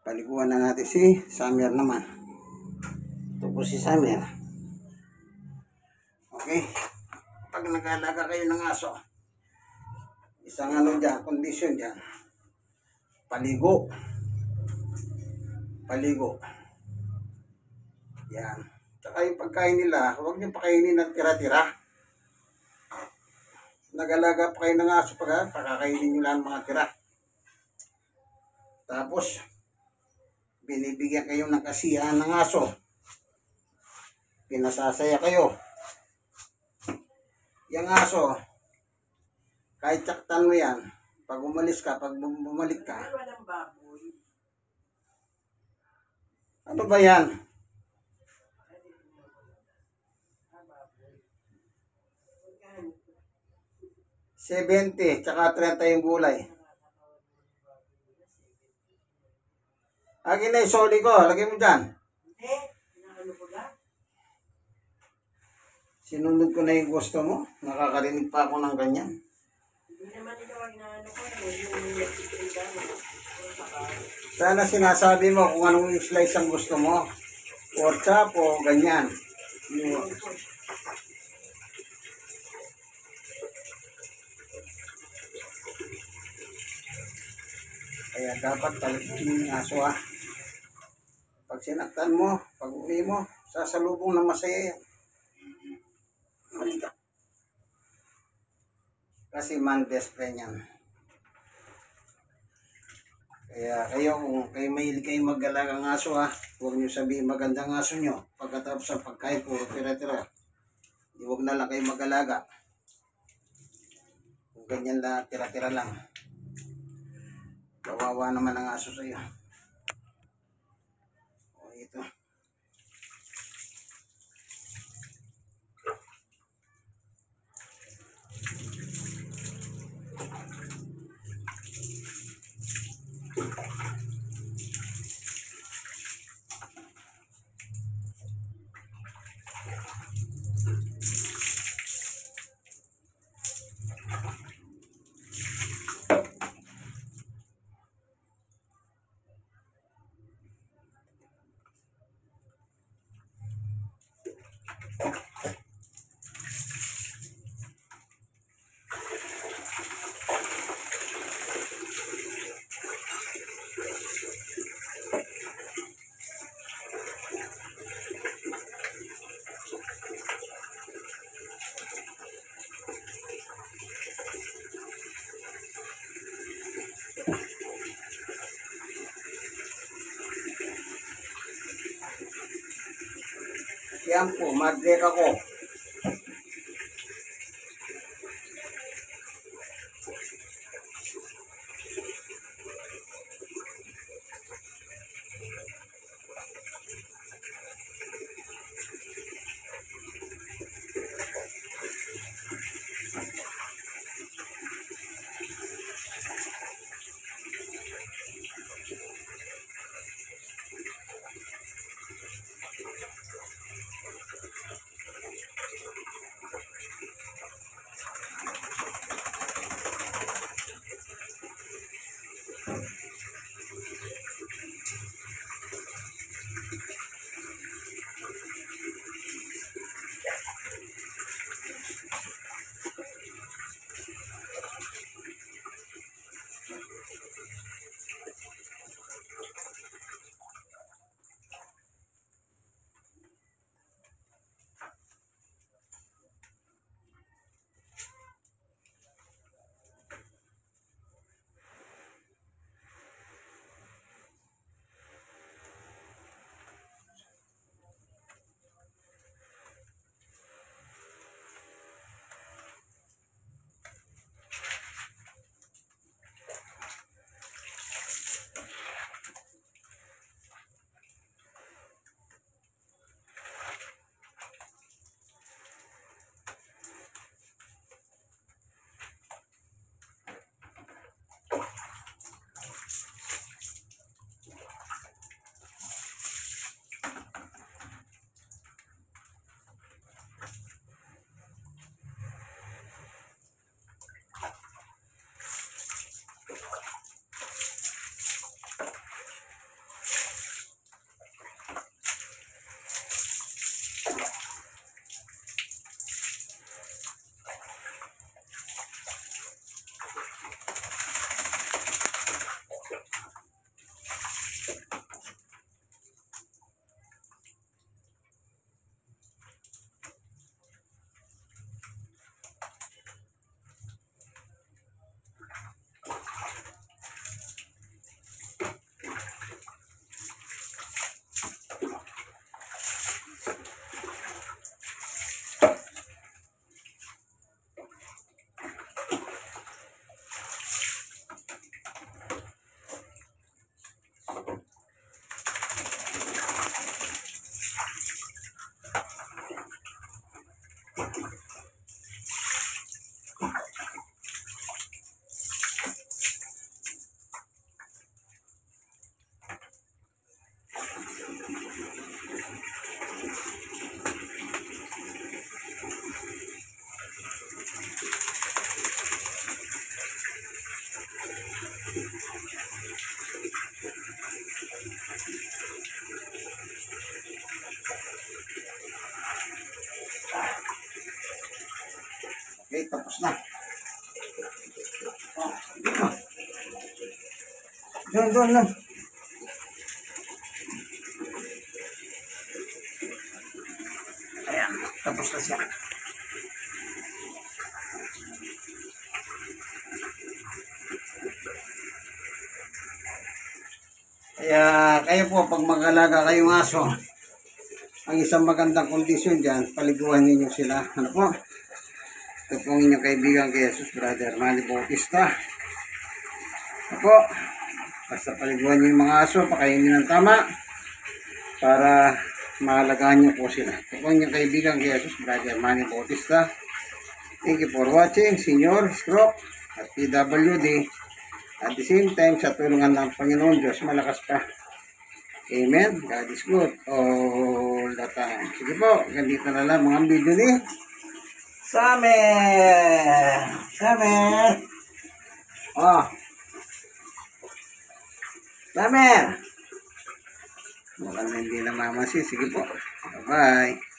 Paliguan na natin si Summer naman. Ito po si Summer. Okay. Pag nag-alaga kayo ng aso, isang ano dyan, kondisyon dyan. Paligo. Paligo. Yan. Tsaka yung pagkain nila, huwag niyo pakainin ng tira-tira. Nag-alaga pa kayo ng aso, pakakainin nyo lang mga tira. Tapos, binibigyan kayo ng kasiyahan ng aso. Pinasasaya kayo. Yung aso, kahit saktan mo yan, pag umalis ka, pag bumalik ka, ano ba yan? $70, tsaka 30 yung gulay. Akin na yung soli ko, lagay mo dyan. Sinunod ko na yung gusto mo. Nakakarinig pa ako ng ganyan. Hindi naman ito ang inaano ko Sana sinasabi mo kung anong slice ang gusto mo. Or chop o ganyan. Kaya dapat talagang yung aso ha. Pag sinaktan mo, pag uli mo, sasalubong na masaya yan. Kasi man best friend yan. Kaya kayo, kung kayo mahilig kayo mag-alagang aso ha, huwag nyo sabihin magandang aso nyo. Pagkatapos sa pagkain, puro tira-tira. Huwag na lang kayo mag-alaga. Kung ganyan lang, tira-tira lang. Kawawa naman ang aso sa iyo. O ito. Yan po, mag-break ako. Doon lang. Ayan, tapos na siya. Kaya kayo po, pag mag-alaga kayong aso, ang isang magandang kondisyon dyan, paliguan ninyo sila. Ano po? Ito po ang inyong kaibigan kay Jesus, Brother Manny Bautista. Ano po? Basta paliguan nyo yung mga aso, pakainin ng tama para maalagaan nyo po sila. Ito po ang inyong kaibigan kay Jesus, Brother Manny Bautista. Thank you for watching, Senior, Stroke, at PWD. At the same time, sa tulungan ng Panginoon Diyos, malakas pa. Amen. God is good all the time. Sige po, ganito na lang mga video ni Summer. Summer. Oh. Summer. Mukhang hindi na mamasi. Sige po. Bye-bye.